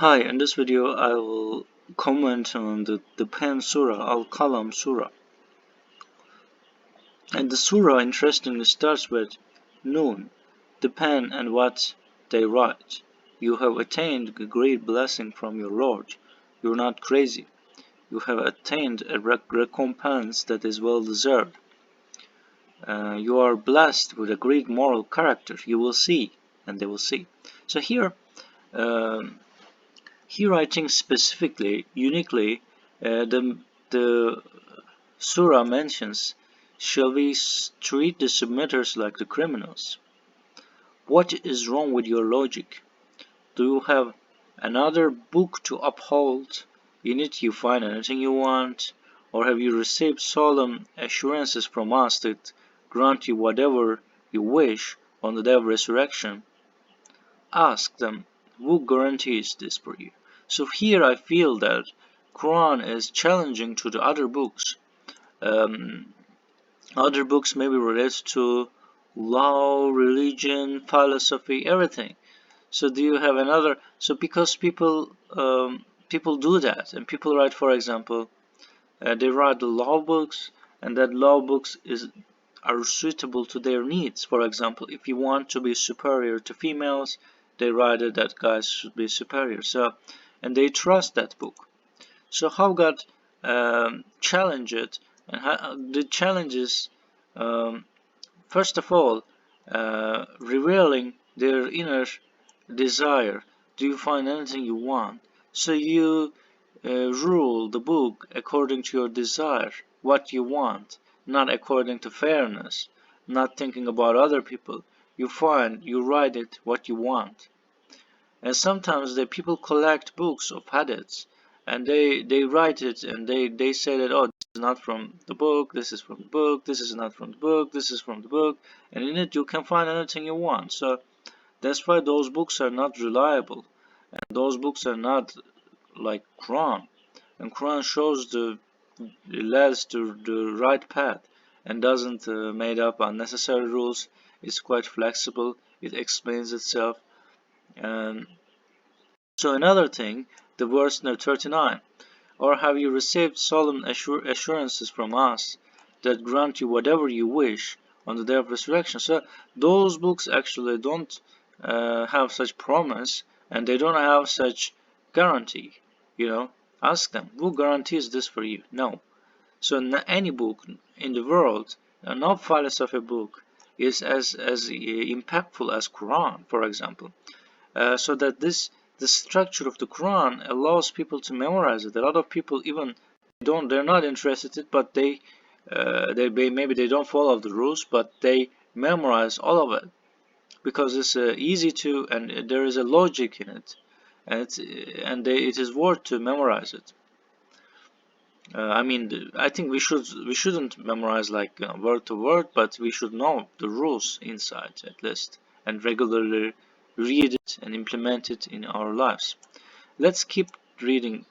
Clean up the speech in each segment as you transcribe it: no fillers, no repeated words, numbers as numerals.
Hi, in this video I will comment on the Pen Surah, Al-Qalam Surah. And the Surah interestingly starts with Noon, the pen and what they write. You have attained a great blessing from your Lord. You are not crazy. You have attained a recompense that is well deserved. You are blessed with a great moral character. You will see, and they will see. So um, here I think specifically, uniquely, the surah mentions, shall we treat the submitters like the criminals? What is wrong with your logic? Do you have another book to uphold? In it you find anything you want? Or have you received solemn assurances from us that grant you whatever you wish on the day of resurrection? Ask them, who guarantees this for you? So here I feel that Quran is challenging to the other books. Um, Other books maybe related to law, religion, philosophy, everything. So do you have another? So because people do that, and people write, for example, they write the law books, and that law books are suitable to their needs. For example, if you want to be superior to females, they write that guys should be superior. So, and they trust that book. So how God challenge it, and how, the challenge is um, first of all revealing their inner desire. Do you find anything you want? So you rule the book according to your desire, what you want, not according to fairness, not thinking about other people. You write it what you want. And sometimes the people collect books of hadiths, and they write it, and they say that, oh, this is not from the book, this is from the book, this is not from the book, this is from the book, and in it you can find anything you want. So that's why those books are not reliable, and those books are not like Quran. And Quran shows it leads to the right path, and doesn't made up unnecessary rules. It's quite flexible, it explains itself. And so another thing, the verse number 39, or have you received solemn assurances from us that grant you whatever you wish on the day of resurrection? So those books actually don't have such promise, and they don't have such guarantee. Ask them, who guarantees this for you? No. So any book in the world, no philosophy book, is as impactful as Quran, for example. So that the structure of the Quran allows people to memorize it. A lot of people even they're not interested, but maybe they don't follow the rules, but they memorize all of it because it's easy to, and there is a logic in it, it is worth to memorize it. I mean, I think we shouldn't memorize like word to word, but we should know the rules inside at least, and regularly read it and implement it in our lives. Let's keep reading.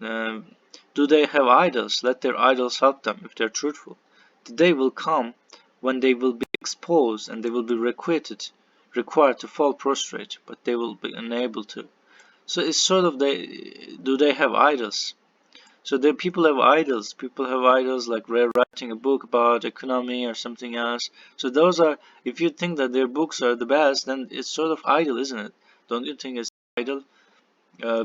Um, do they have idols? Let their idols help them if they're truthful. The day will come when they will be exposed and they will be required to fall prostrate, but they will be unable to. So it's sort of do they have idols? So the people have idols. People have idols like writing a book about economy or something else. So those are, if you think that their books are the best, then it's sort of idol, isn't it? Don't you think it's idol?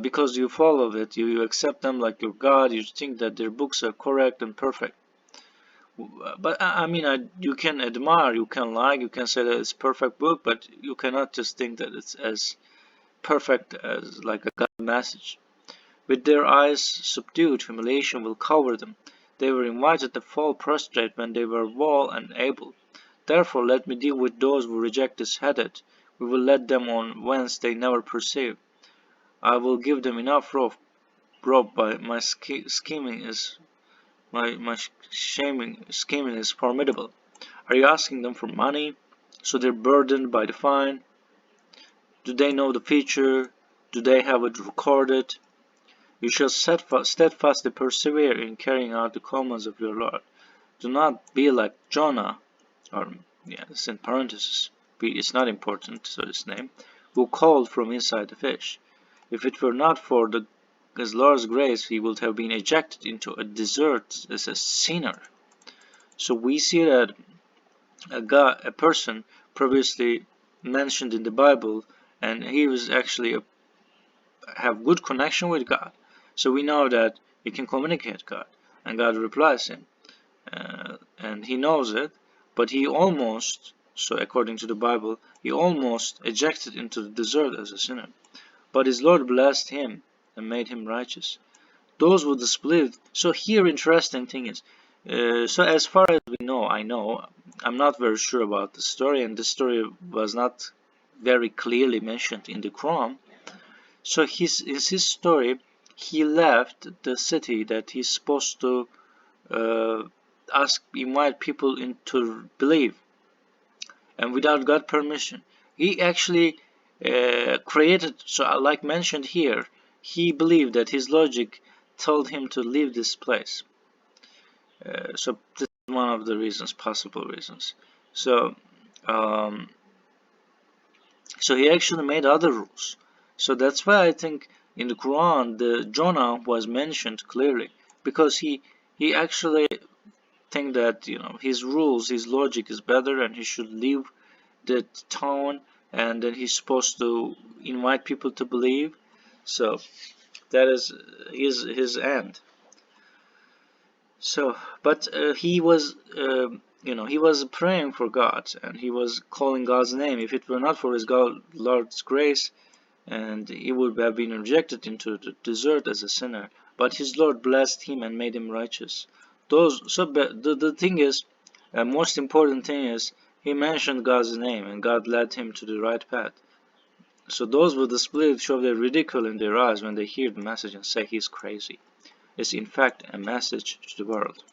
Because you follow it, you accept them like your God. You think that their books are correct and perfect. But I mean, you can admire, you can like, you can say that it's perfect book, but you cannot just think that it's as perfect as like a God message. With their eyes subdued, humiliation will cover them. They were invited to fall prostrate when they were well and able. Therefore let me deal with those who reject this hadith. We will let them on whence they never perceive. I will give them enough rope by my scheming is my scheming is formidable. Are you asking them for money, so they're burdened by the fine? Do they know the future? Do they have it recorded? You shall steadfastly persevere in carrying out the commands of your Lord. Do not be like Jonah, or yeah, it's in parentheses. It's not important, so this name, who called from inside the fish. If it were not for his Lord's grace, he would have been ejected into a desert as a sinner. So we see that a person previously mentioned in the Bible, and he was actually have good connection with God. So we know that he can communicate God, and God replies him, and he knows it. But he almost, so according to the Bible, he almost ejected into the desert as a sinner. But his Lord blessed him and made him righteous. Those were displayed. So here, interesting thing is, so as far as we know, I'm not very sure about the story, and the story was not very clearly mentioned in the Quran. So in his story, he left the city that he's supposed to uh, invite people into believe, and without God permission, he actually created. So, like mentioned here, he believed that his logic told him to leave this place. So this is one of the reasons, possible reasons. So, um, so he actually made other rules. So that's why I think in the Quran the Jonah was mentioned clearly, because he actually think that his rules, his logic is better, and he should leave the town, and then he's supposed to invite people to believe. So that is his end. So, but he was, he was praying for God, and he was calling God's name. If it were not for his Lord's grace, and he would have been rejected into the desert as a sinner. But his Lord blessed him and made him righteous. The thing is, most important thing is, he mentioned God's name, and God led him to the right path. So those who display show their ridicule in their eyes when they hear the message and say he's crazy. It's in fact a message to the world.